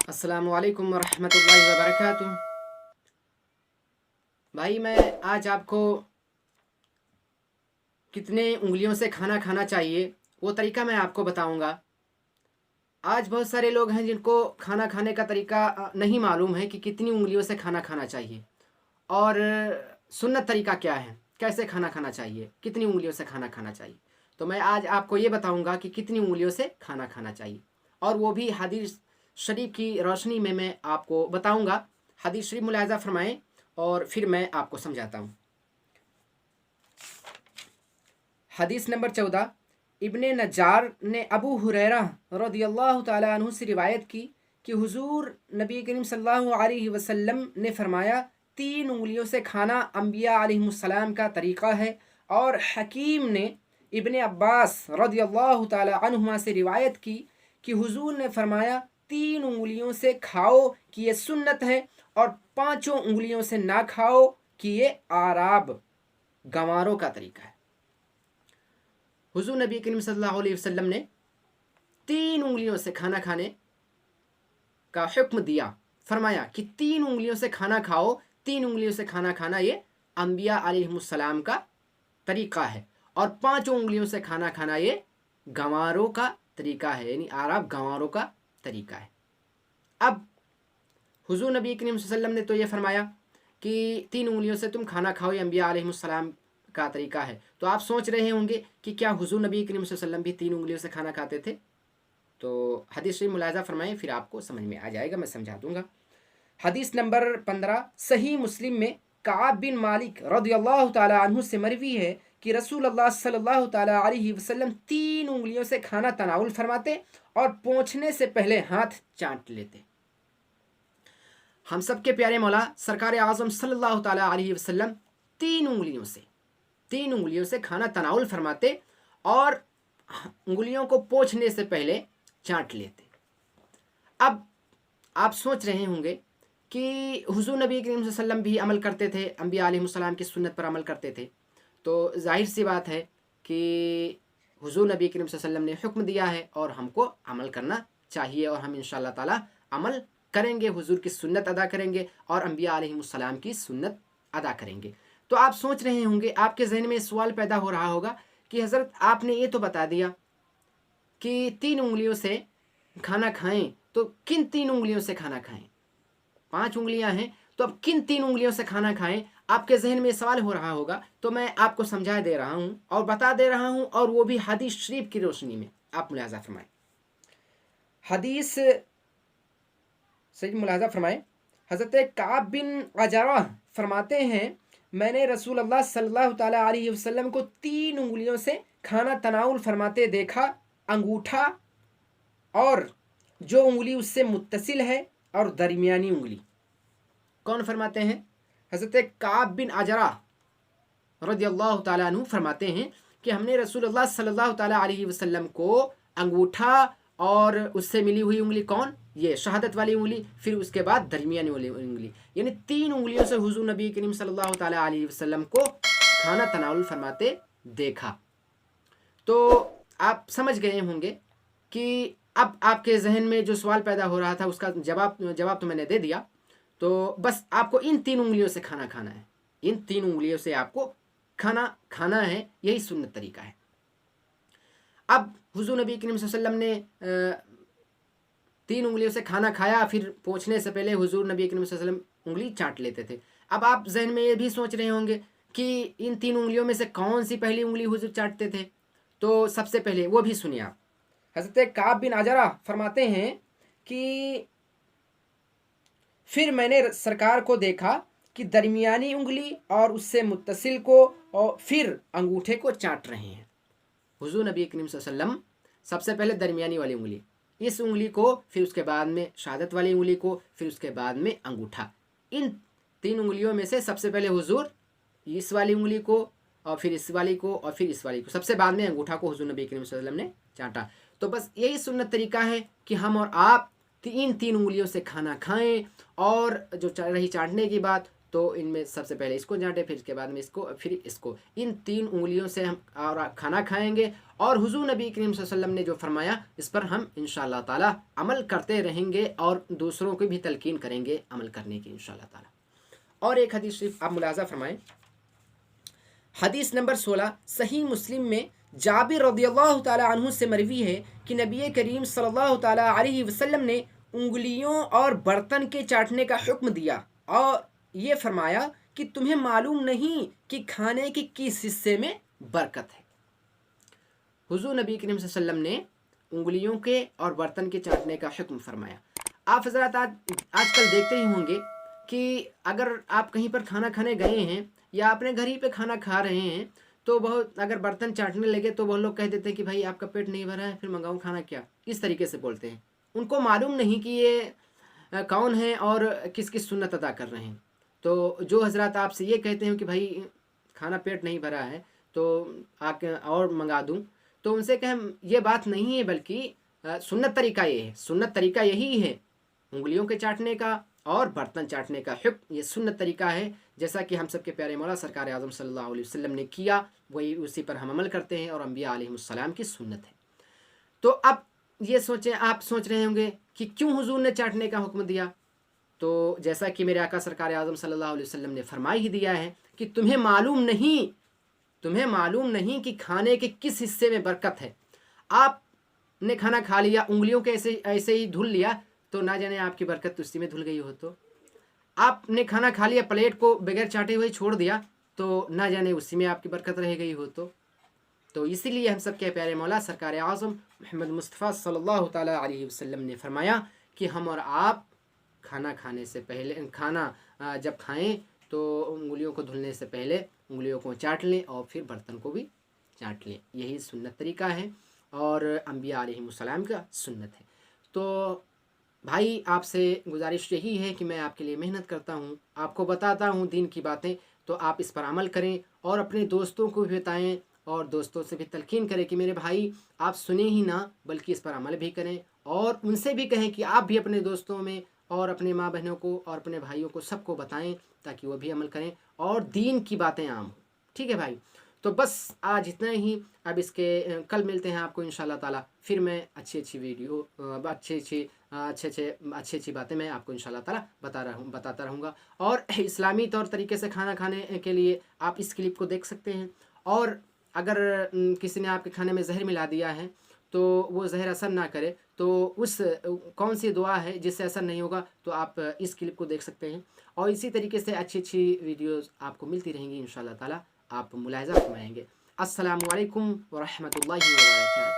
अस्सलामु अलैकुम वरहमतुल्लाहि वबरकातुह। भाई मैं आज आपको कितने उंगलियों से खाना खाना चाहिए वो तरीका मैं आपको बताऊंगा। आज बहुत सारे लोग हैं जिनको खाना खाने का तरीका नहीं मालूम है कि कितनी उंगलियों से खाना खाना चाहिए और सुन्नत तरीका क्या है, कैसे खाना खाना चाहिए, कितनी उंगलियों से खाना खाना चाहिए। तो मैं आज आपको ये बताऊंगा कि कितनी उंगलियों से खाना खाना चाहिए, और वो भी हदीस शरीफ की रोशनी में मैं आपको बताऊंगा। हदीस शरीफ मुलाहिज़ा फरमाएं और फिर मैं आपको समझाता हूँ। हदीस नंबर 14, इब्ने नज्जार ने अबू हुरैरा रदियल्लाहु ताला अन्हु से रिवायत की कि हुजूर नबी करीम सल्लल्लाहु अलैहि वसल्लम ने फरमाया, 3 उंगलियों से खाना अंबिया अलैहिमुस्सलाम का तरीक़ा है। और हकीम ने इब्ने अब्बास रदियल्लाहु ताला अन्हुमा से रिवायत की कि हुजूर ने फरमाया, 3 उंगलियों से खाओ कि ये सुन्नत है, और 5 उंगलियों से ना खाओ कि ये आराब गंवारों का तरीका है। हुजूर नबी करीम सल्लल्लाहु अलैहि वसल्लम ने 3 उंगलियों से खाना खाने का हुक्म दिया, फरमाया कि 3 उंगलियों से खाना खाओ। 3 उंगलियों से खाना खाना ये अंबिया अलैहिमुस्सलाम का तरीका है, और 5 उंगलियों से खाना खाना ये गंवारों का तरीका है, यानी आराब गंवारों का तरीका है। अब हुजूर नबी करीम सल्लल्लाहु अलैहि वसल्लम ने तो ये फरमाया कि 3 उंगलियों से तुम खाना खाओ, ये अंबिया अलैहिमुस्सलाम का तरीका है। तो आप सोच रहे होंगे कि क्या हुजूर नबी करीम सल्लल्लाहु अलैहि वसल्लम भी 3 उंगलियों से खाना खाते थे? तो हदीस शरीफ मुलाहिज़ा फरमाएं, फिर आपको समझ में आ जाएगा, मैं समझा दूंगा। हदीस नंबर 15 सही मुस्लिम में काब बिन मालिक रदियल्लाहु ताला अन्हु से मरवी है कि रसूलुल्लाह सल्लल्लाहु ताला अलैहि वसल्लम 3 उंगलियों से खाना तनाउल फरमाते और पहुंचने से पहले हाथ चाट लेते। हम सब के प्यारे मौला सरकार आज़म सल्लल्लाहु ताला अलैहि वसल्लम 3 उंगलियों से खाना तनाउल फरमाते और उंगलियों को पोंछने से पहले चाट लेते। अब आप सोच रहे होंगे कि हुजूर नबी करीम सल्लल्लाहु अलैहि वसल्लम भी अमल करते थे, अंबिया अलैहिस्सलाम की सुन्नत पर अमल करते थे। तो जाहिर सी बात है कि हुजूर नबी करीम सल्लल्लाहु अलैहि वसल्लम ने हुक्म दिया है और हमको अमल करना चाहिए, और हम इंशाअल्लाह ताला अमल करेंगे, हुजूर की सुन्नत अदा करेंगे और अंबिया अलैहिस्सलाम की सुन्नत अदा करेंगे। तो आप सोच रहे होंगे, आपके जहन में सवाल पैदा हो रहा होगा कि हज़रत आपने ये तो बता दिया कि 3 उंगलियों से खाना खाएं, तो किन 3 उंगलियों से खाना खाएं? 5 उंगलियां हैं, तो अब किन 3 उंगलियों से खाना खाएं? आपके जहन में सवाल हो रहा होगा। तो मैं आपको समझा दे रहा हूं और बता दे रहा हूं, और वो भी हदीस शरीफ की रोशनी में। आप मुलाहिज़ा फरमाएं, हदीस सही मुलाहिज़ा फरमाएं। हज़रत काब बिन अजरा फरमाते हैं, मैंने रसूलुल्लाह सल्लल्लाहु ताला अलैहि वसल्लम को 3 उंगलियों से खाना तनाउल फरमाते देखा, अंगूठा और जो उंगली उससे मुत्तसिल है और दरमियानी उंगली। कौन फरमाते हैं? हज़रत काब बिन अजरा रदियल्लाहु ताला अन्हु फरमाते हैं कि हमने रसूलुल्लाह सल्लल्लाहु ताला अलैहि वसल्लम को अंगूठा और उससे मिली हुई उंगली, कौन? ये शहादत वाली उंगली, फिर उसके बाद दरमियानी वाली उंगली, यानी 3 उंगलियों से हुजूर नबी करीम सल्लल्लाहु ताला अलैहि वसल्लम को खाना तनाउल फरमाते देखा। तो आप समझ गए होंगे कि अब आपके जहन में जो सवाल पैदा हो रहा था उसका जवाब तो मैंने दे दिया। तो बस आपको इन 3 उंगलियों से खाना खाना है, इन 3 उंगलियों से आपको खाना खाना है, यही सुन्नत तरीका है। अब हुजूर नबी करीम सल्लल्लाहु अलैहि वसल्लम ने 3 उंगलियों से खाना खाया, फिर पहुंचने से पहले हुजूर नबी करीम सल्लल्लाहु अलैहि वसल्लम उंगली चाट लेते थे। अब आप जहन में ये भी सोच रहे होंगे कि इन 3 उंगलियों में से कौन सी पहली उंगली हुजूर चाटते थे? तो सबसे पहले वो भी सुनिए आप। हज़रत काब बिन अजरा फरमाते हैं कि फिर मैंने सरकार को देखा कि दरमियानी उंगली और उससे मुत्तसिल को और फिर अंगूठे को चाट रहे हैं। हुजूर नबी करीम सल्लल्लाहु अलैहि वसल्लम सबसे पहले दरमियानी वाली उंगली, इस उंगली को, फिर उसके बाद में शहादत वाली उंगली को, फिर उसके बाद में अंगूठा। इन 3 उंगलियों में से सबसे पहले हुजूर इस वाली उंगली को, और फिर इस वाली को, और फिर इस वाली को, सबसे बाद में अंगूठा को हुजूर नबी करीम सल्लल्लाहु अलैहि वसल्लम ने चाटा। तो बस यही सुन्नत तरीका है कि हम और आप इन 3 उंगलियों से खाना खाएं, और जो रही चाटने की बात, تو ان میں سب سے پہلے اس کو چاٹیں، پھر اس کے بعد میں اس کو، پھر اس کو، ان 3 انگلیوں سے ہم اور کھانا کھائیں گے، اور حضور نبی کریم صلی اللہ علیہ وسلم نے جو فرمایا اس پر ہم انشاءاللہ تعالی عمل کرتے رہیں گے اور دوسروں کو بھی تلقین کریں گے عمل کرنے کی انشاءاللہ تعالی۔ اور ایک حدیث شریف آپ ملاحظہ فرمائیں، حدیث نمبر 16 صحیح مسلم میں جابر رضی اللہ تعالی عنہ سے مروی ہے کہ نبی کریم صلی اللہ تعالی علیہ وسلم نے انگلیوں اور برتن کے چاٹنے کا حکم دیا اور یہ فرمایا کہ تمہیں معلوم نہیں کہ کھانے کے کس حصے میں برکت ہے۔ حضور نبی کریم صلی اللہ علیہ وسلم نے انگلیوں کے اور برتن کے چاٹنے کا حکم فرمایا۔ آپ حضرات آج کل دیکھتے ہی ہوں گے کہ اگر آپ کہیں پر کھانا کھانے گئے ہیں یا اپنے گھر ہی پہ کھانا کھا رہے ہیں تو بہت اگر برتن چاٹنے لگے تو بہت لوگ کہہ دیتے ہیں کہ بھائی آپ کا پیٹ نہیں بھرا ہے، پھر منگاؤں کھانا کیا، اس طریقے سے بولتے ہیں۔ ان کو معلوم نہیں کہ یہ کون ہیں اور کس کس سنت ادا کر رہے ہیں۔ تو جو حضرات آپ سے یہ کہتے ہیں کہ بھائی کھانا پیٹ نہیں بھرا ہے تو آ کے اور منگا دوں، تو ان سے کہیں یہ بات نہیں ہے، بلکہ سنت طریقہ یہ ہے، سنت طریقہ یہی ہے، انگلیوں کے چاٹنے کا اور برتن چاٹنے کا حکم یہ سنت طریقہ ہے، جیسا کہ ہم سب کے پیارے مولا سرکار اعظم صلی اللہ علیہ وسلم نے کیا، وہی اسی پر ہم عمل کرتے ہیں اور انبیاء علیہ السلام کی سنت ہے۔ تو اب یہ سوچیں، آپ سوچ رہے ہوں گے کہ کیوں حضور نے چاٹنے کا حکم دیا؟ تو جیسا کہ میرے آقا سرکار اعظم صلی اللہ علیہ وسلم نے فرمائی ہی دیا ہے کہ تمہیں معلوم نہیں کہ کھانے کے کس حصے میں برکت ہے۔ آپ نے کھانا کھا لیا، انگلیوں کے ایسے ہی دھل لیا تو نہ جانے آپ کی برکت اسی میں دھل گئی ہو، تو آپ نے کھانا کھا لیا پلیٹ کو بغیر چاٹے ہوئے چھوڑ دیا تو نہ جانے اسی میں آپ کی برکت رہ گئی ہو۔ تو اسی لیے ہم سب کے پیارے مولا سرکار اعظم محمد مصطفیٰ صلی اللہ تعالی علیہ وسلم نے فرمایا کہ ہم اور آپ کھانا کھانے سے پہلے، کھانا جب کھائیں تو انگلیوں کو دھلنے سے پہلے انگلیوں کو چاٹ لیں اور پھر برتن کو بھی چاٹ لیں، یہی سنت طریقہ ہے اور انبیاء علیہ السلام کا سنت ہے۔ تو بھائی آپ سے گزارش یہی ہے کہ میں آپ کے لیے محنت کرتا ہوں، آپ کو بتاتا ہوں دین کی باتیں، تو آپ اس پر عمل کریں اور اپنے دوستوں کو بھی بتائیں اور دوستوں سے بھی تلقین کریں کہ میرے بھائی آپ سنیں ہی نہ بلکہ اس پر عمل بھی کریں، اور ان سے بھی کہیں کہ آپ بھی اپنے دوستوں میں اور اپنے ماں بہنوں کو اور اپنے بھائیوں کو سب کو بتائیں تاکہ وہ بھی عمل کریں اور دین کی باتیں عام ہوں۔ ٹھیک ہے بھائی، تو بس آج اتنا ہی، اب اس کے کل ملتے ہیں آپ کو انشاءاللہ تعالی، پھر میں اچھی ویڈیو اچھی باتیں میں آپ کو انشاءاللہ تعالی بتاتا رہوں گا۔ اور اسلامی طور طریقے سے کھانا کھانے کے لیے آپ اس کلپ کو دیکھ سکتے ہیں، اور اگر کسی نے آپ کے کھانے میں زہر ملا دیا ہے تو وہ زہر اثر نہ کرے تو اس کون سی دعا ہے جس سے اثر نہیں ہوگا، تو آپ اس کلپ کو دیکھ سکتے ہیں، اور اسی طریقے سے اچھی ویڈیوز آپ کو ملتی رہیں گی انشاءاللہ تعالی، آپ ملاحظہ فرمائیں گے۔ السلام علیکم ورحمۃ اللہ وبرکاتہ۔